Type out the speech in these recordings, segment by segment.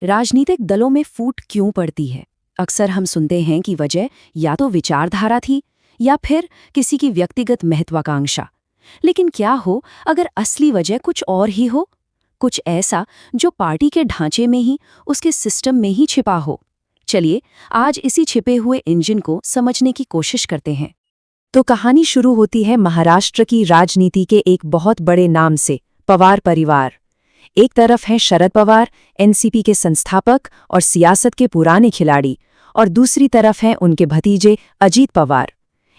राजनीतिक दलों में फूट क्यों पड़ती है? अक्सर हम सुनते हैं कि वजह या तो विचारधारा थी या फिर किसी की व्यक्तिगत महत्वाकांक्षा। लेकिन क्या हो अगर असली वजह कुछ और ही हो, कुछ ऐसा जो पार्टी के ढांचे में ही, उसके सिस्टम में ही छिपा हो। चलिए आज इसी छिपे हुए इंजन को समझने की कोशिश करते हैं। तो कहानी शुरू होती है महाराष्ट्र की राजनीति के एक बहुत बड़े नाम से, पवार परिवार। एक तरफ हैं शरद पवार, एनसीपी के संस्थापक और सियासत के पुराने खिलाड़ी, और दूसरी तरफ हैं उनके भतीजे अजीत पवार।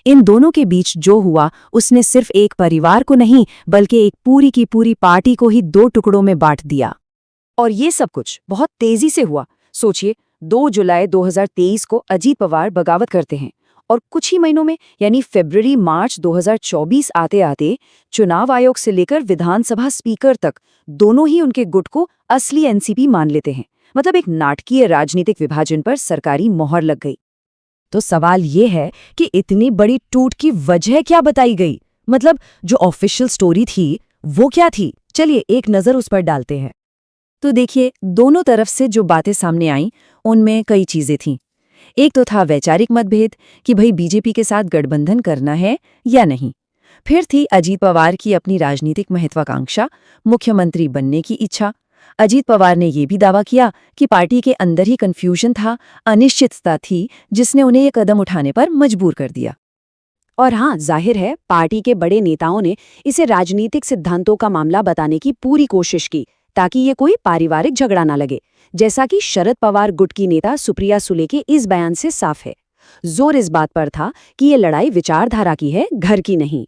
इन दोनों के बीच जो हुआ उसने सिर्फ एक परिवार को नहीं बल्कि एक पूरी की पूरी पार्टी को ही दो टुकड़ों में बांट दिया। और ये सब कुछ बहुत तेजी से हुआ। सोचिए, 2 जुलाई 2023 को अजीत पवार बगावत करते हैं और कुछ ही महीनों में यानी फरवरी मार्च 2024 आते आते चुनाव आयोग से लेकर विधानसभा स्पीकर तक दोनों ही उनके गुट को असली एनसीपी मान लेते हैं। मतलब एक नाटकीय राजनीतिक विभाजन पर सरकारी मोहर लग गई। तो सवाल ये है कि इतनी बड़ी टूट की वजह क्या बताई गई? मतलब जो ऑफिशियल स्टोरी थी वो क्या थी? चलिए एक नजर उस पर डालते हैं। तो देखिए, दोनों तरफ से जो बातें सामने आईं उनमें कई चीजें थीं। एक तो था वैचारिक मतभेद कि भाई बीजेपी के साथ गठबंधन करना है या नहीं। फिर थी अजीत पवार की अपनी राजनीतिक महत्वाकांक्षा, मुख्यमंत्री बनने की इच्छा। अजीत पवार ने यह भी दावा किया कि पार्टी के अंदर ही कन्फ्यूजन था, अनिश्चितता थी, जिसने उन्हें ये कदम उठाने पर मजबूर कर दिया। और हाँ, जाहिर है पार्टी के बड़े नेताओं ने इसे राजनीतिक सिद्धांतों का मामला बताने की पूरी कोशिश की ताकि ये कोई पारिवारिक झगड़ा ना लगे, जैसा कि शरद पवार गुट की नेता सुप्रिया सुले के इस बयान से साफ है। जोर इस बात पर था कि ये लड़ाई विचारधारा की है, घर की नहीं।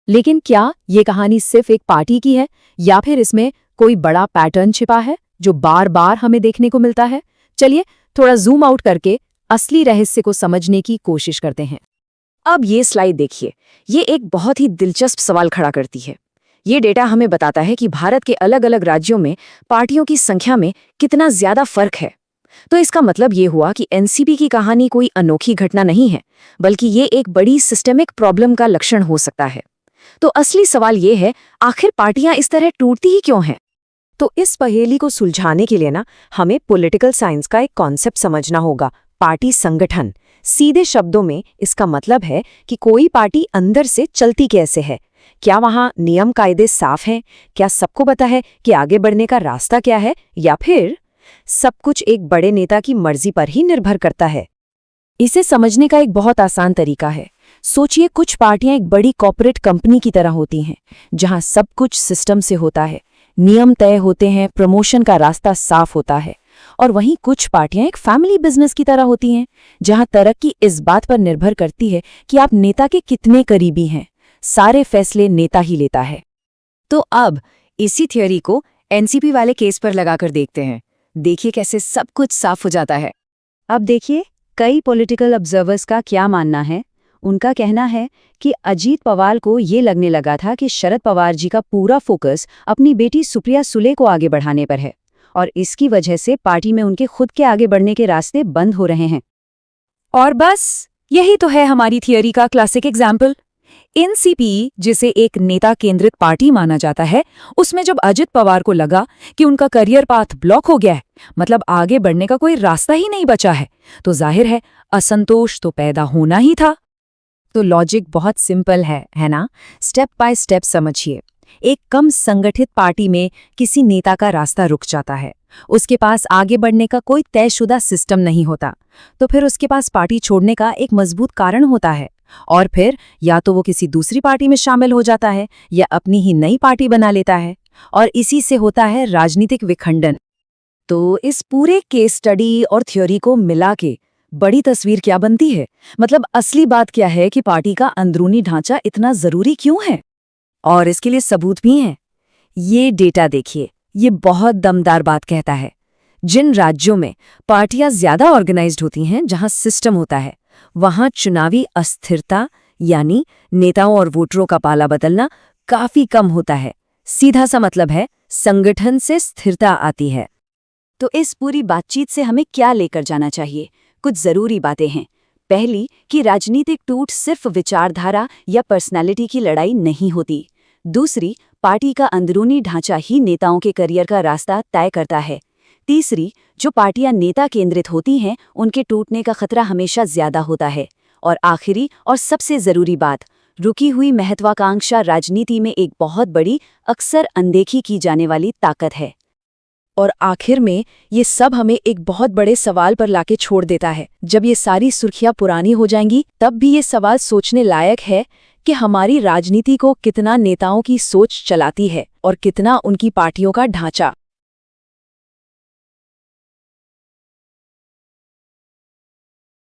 लेकिन क्या ये कहानी सिर्फ एक पार्टी की है या फिर इसमें कोई बड़ा पैटर्न छिपा है जो बार बार हमें देखने को मिलता है? चलिए थोड़ा जूम आउट करके असली रहस्य को समझने की कोशिश करते हैं। अब ये स्लाइड देखिए, ये एक बहुत ही दिलचस्प सवाल खड़ा करती है। ये डेटा हमें बताता है कि भारत के अलग अलग राज्यों में पार्टियों की संख्या में कितना ज्यादा फर्क है। तो इसका मतलब ये हुआ कि एनसीपी की कहानी कोई अनोखी घटना नहीं है, बल्कि ये एक बड़ी सिस्टेमिक प्रॉब्लम का लक्षण हो सकता है। तो असली सवाल ये है, आखिर पार्टियां इस तरह टूटती ही क्यों हैं? तो इस पहेली को सुलझाने के लिए हमें पॉलिटिकल साइंस का एक कॉन्सेप्ट समझना होगा, पार्टी संगठन। सीधे शब्दों में इसका मतलब है कि कोई पार्टी अंदर से चलती कैसे है। क्या वहां नियम कायदे साफ हैं? क्या सबको पता है कि आगे बढ़ने का रास्ता क्या है, या फिर सब कुछ एक बड़े नेता की मर्जी पर ही निर्भर करता है? इसे समझने का एक बहुत आसान तरीका है। सोचिए, कुछ पार्टियां एक बड़ी कॉर्पोरेट कंपनी की तरह होती हैं, जहां सब कुछ सिस्टम से होता है, नियम तय होते हैं, प्रमोशन का रास्ता साफ होता है। और वहीं कुछ पार्टियां एक फैमिली बिजनेस की तरह होती हैं, जहां तरक्की इस बात पर निर्भर करती है कि आप नेता के कितने करीबी हैं। सारे फैसले नेता ही लेता है। तो अब इसी थ्योरी को एनसीपी वाले केस पर लगाकर देखते हैं। देखिए कैसे सब कुछ साफ हो जाता है। अब देखिए, कई पॉलिटिकल ऑब्जर्वर्स का क्या मानना है। उनका कहना है कि अजीत पवार को ये लगने लगा था कि शरद पवार जी का पूरा फोकस अपनी बेटी सुप्रिया सुले को आगे बढ़ाने पर है, और इसकी वजह से पार्टी में उनके खुद के आगे बढ़ने के रास्ते बंद हो रहे हैं। और बस यही तो है हमारी थियरी का क्लासिक एग्जाम्पल। एनसीपी, जिसे एक नेता केंद्रित पार्टी माना जाता है, उसमें जब अजित पवार को लगा कि उनका करियर पाथ ब्लॉक हो गया है, मतलब आगे बढ़ने का कोई रास्ता ही नहीं बचा है, तो जाहिर है असंतोष तो पैदा होना ही था। तो लॉजिक बहुत सिंपल है ना? स्टेप बाय स्टेप समझिए। एक कम संगठित पार्टी में किसी नेता का रास्ता रुक जाता है, उसके पास आगे बढ़ने का कोई तयशुदा सिस्टम नहीं होता, तो फिर उसके पास पार्टी छोड़ने का एक मजबूत कारण होता है, और फिर या तो वो किसी दूसरी पार्टी में शामिल हो जाता है या अपनी ही नई पार्टी बना लेता है, और इसी से होता है राजनीतिक विखंडन। तो इस पूरे केस स्टडी और थ्योरी को मिला के बड़ी तस्वीर क्या बनती है? मतलब असली बात क्या है कि पार्टी का अंदरूनी ढांचा इतना जरूरी क्यों है? और इसके लिए सबूत भी हैं। ये डेटा देखिए, ये बहुत दमदार बात कहता है। जिन राज्यों में पार्टियां ज्यादा ऑर्गेनाइज्ड होती हैं, जहां सिस्टम होता है, वहां चुनावी अस्थिरता यानी नेताओं और वोटरों का पाला बदलना काफी कम होता है। सीधा सा मतलब है, संगठन से स्थिरता आती है। तो इस पूरी बातचीत से हमें क्या लेकर जाना चाहिए? कुछ जरूरी बातें हैं। पहली, कि राजनीतिक टूट सिर्फ विचारधारा या पर्सनालिटी की लड़ाई नहीं होती। दूसरी, पार्टी का अंदरूनी ढांचा ही नेताओं के करियर का रास्ता तय करता है। तीसरी, जो पार्टियां नेता केंद्रित होती हैं उनके टूटने का खतरा हमेशा ज्यादा होता है। और आखिरी और सबसे जरूरी बात, रुकी हुई महत्वाकांक्षा राजनीति में एक बहुत बड़ी, अक्सर अनदेखी की जाने वाली ताकत है। और आखिर में ये सब हमें एक बहुत बड़े सवाल पर लाके छोड़ देता है। जब ये सारी सुर्खियां पुरानी हो जाएंगी तब भी ये सवाल सोचने लायक है कि हमारी राजनीति को कितना नेताओं की सोच चलाती है और कितना उनकी पार्टियों का ढांचा।